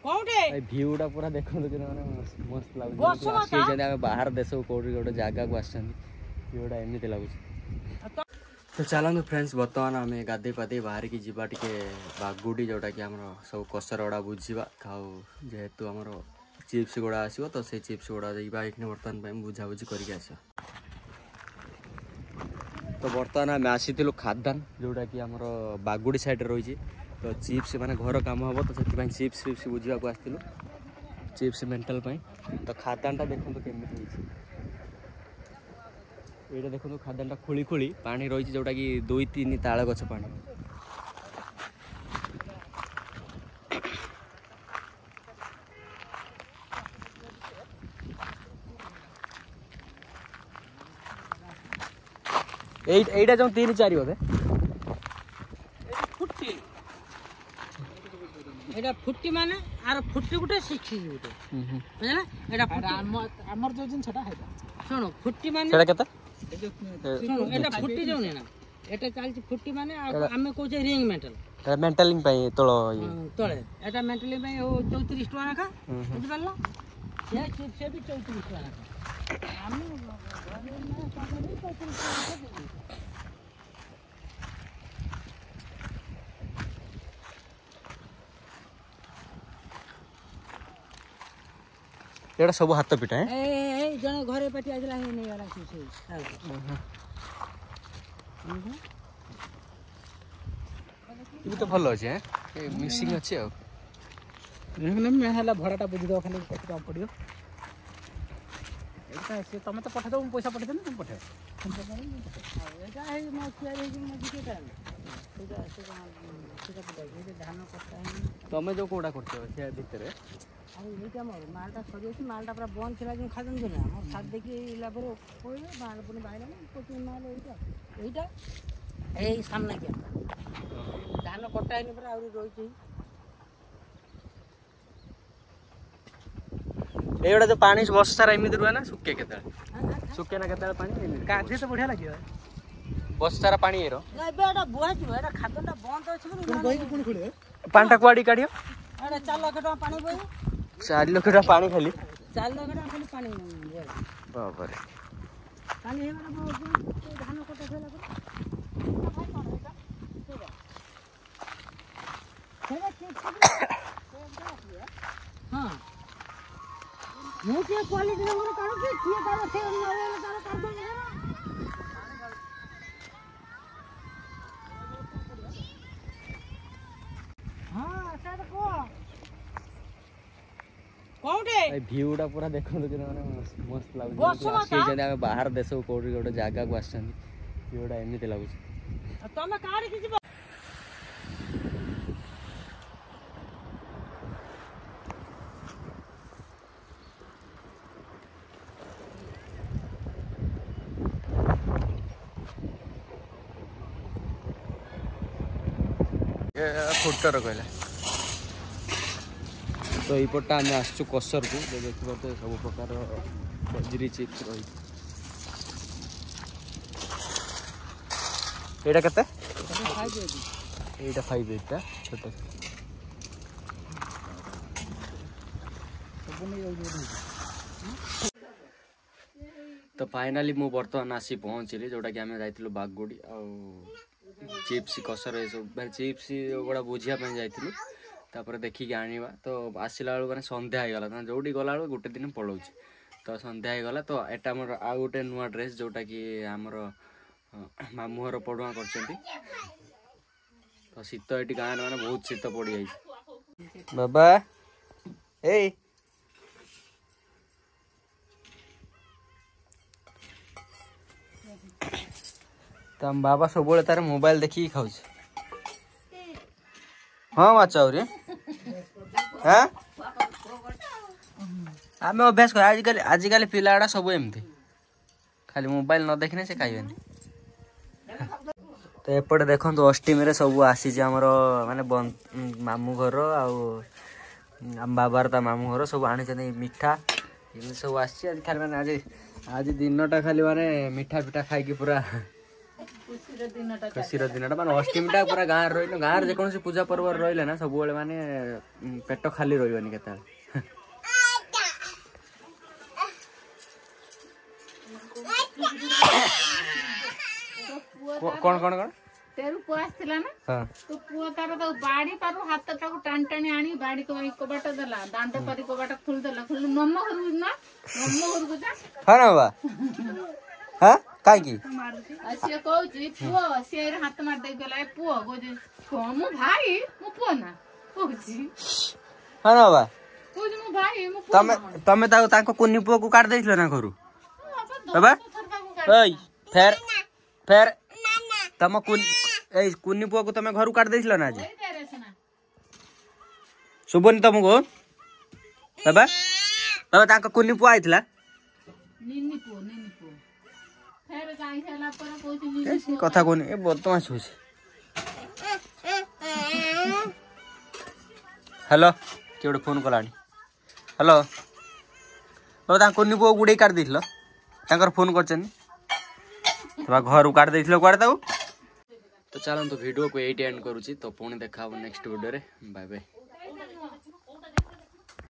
भाई व्यूटा पूरा देखो कि मस्त लगुच बाहर देश कौटी गोटे जगह को व्यूटा एमती लगुच। तो चलते फ्रेंड्स बर्तमान आम गाधे पाधे बाहर की जावा टे बागुड़ी जोटा कि आम सब कसर गुड़ा बुझा खाऊ जेहेतु आमर चिप्स गुड़ा आसो तो से चिप्स गुड़ा जाइए बर्तमान बुझाबुझी करके आस। तो बर्तमान आम आसीलु खादान जोटा कि आमर बागुड़ी साइड रही तो चिप्स माने घर काम हम तो से चिप्स फिप्स बुझा आसलु चिप्स मेंटल तो खादानटा देखो केमी ये देखो खादानटा खोली खोली पानी रही जोटा कि 2-3 ताल गछ पानी एटा जो 3-4 बोधे एटा फुट्टी माने आर फुट्टी गुटे शिखी गुटे बुझला एटा हमर जो जिन छटा है सुनो फुट्टी माने सेटा केता सुनो एटा फुट्टी जो ने ना एटा चालची फुट्टी माने हमें कहू छै रिंग मेटल एटा मेंटलिंग पई तळो तळे एटा मेंटलिंग पई 34 टका राखा बुझ परलो ये चिप से भी 34 टका राखा हम एटा सब हाथ पिटा है ए जने घरे पेटी आजला हे नै वाला से ये तो भलो अछि है मिक्सिंग अछि आ ने मैं हला भड़ाटा बुझ दो खाली कत काम पड़ियो एटा से तमे तो पठा दो पैसा पठा दे तुम पठा एटा है म किया रे कि म दिके कर एटा से धान कटा है तमे जो कोडा करते से भीतर अरे ये मालटा सजे मालटा पूरा बंद थी जो खाद ना छाड़ देखिए माल पुणी बाहर कोचिंग माल यहीटा यही सामने क्या धान कटा है पूरा रही एटा जो पानी वर्ष सारा एमती रुहे ना सुखे के सुखे ना के पानी गाधे तो बढ़िया लगे वर्ष सारा पानी ये बुआ खादटा बंद अच्छे पानी कुआड़ी काढ़ 4 लाख टका पानी बही 4 लाख टका पानी खाली 4 लाख टका खाली पानी बाबा रे पानी हे माने धान कटा खेला हां मु के क्वालिटी रे मोर काढू के किए तार से नवे तार काढ दो हां सर को कोउटे भाई व्यूटा पूरा देखो कि मस्त लगुच बाहर देश कौटी गोटे जगह को व्यूटा एमती लगुच तमे कार कि जीव फुटर कहला तो यपटा आम आसचु कसर को देख पारे सब प्रकार बजरी चिप्स रही एटा केते एटा 5 एटा छोटा तो फाइनाली मु बर्तमान आसी पहुँचली जोटा कि आम जाइलु बागुड़ी आ चिप्स कसर सब चिप्स गुड़ा बुझापी जाइलु तापर देखिक आनिबा तो आसला बेलू मैंने संध्या हो गला जो गला बेलू गोटे दिन पलाऊँ तो संध्या हो गला तो एटा मोर आ गोटे नुआ ड्रेस जोटा कि आमर मामू घर पड़ुआ कर तो शीत ये गाँव मैंने बहुत शीत पड़ जाए बाबा ए तो हम बाबा सब तार मोबाइल देखिए खाऊ हाँ माचाउरी हाँ आम अभ्यास कर आजिकल पिला सब एमती खाली मोबाइल न देखने से खाइबे तो एपटे देखो अष्टमी सब आसी माने मामू घर आम बाबार ता मामू घर सब आनी मिठा ये सब आसी खाली माने आज आज दिनटा खाली माने मिठा पिठा खाई पूरा खुशी दिन माने अष्टमीटा पूरा गाँव रही गाँव जेकोसी पूजा पर्व रही ना सब माने पेट खाली रही केता कौन कौन कौन तेरु पुआ आसला ना हां तो पुआ तार तो बाड़ी पारु हाथ टाको टान टाणी आनी बाड़ी को कबाट देला दांत परी कबाट खुल देला खुल नम्म घर ना नम्म घर जा हां ना बा हां काई की असिया कहउची पुआ सेर हाथ मार दे गेला पुआ गोजे मो भाई मो पुआ ना कहउची हां ना बा गोजे मो भाई मो पुआ तमे ताको कुन्नी पुआ को काट देइछलो ना घरु बाबा ओय फेर तम कुन्नी पुआ को तमे घरु काट देइछलो ना जी सुबोनी तुमको बाबा बाबा ताको कुन्नी पुआ आइतला निन्नी पुआ फेर गाई खेला पर कहउची निन्नी कथा कोनी ए बदमाश होसी हेलो केवड़े फोन कलानी हेलो बाबा ता कुन्नी पुआ गुडे काट देइछलो ताकर फोन करछन तबा घर काट देइछलो कुआडे ताऊ तो चलो तो वीडियो को एट एंड करूची तो पुणी देखा नेक्स्ट वीडियो रे बाय बाय।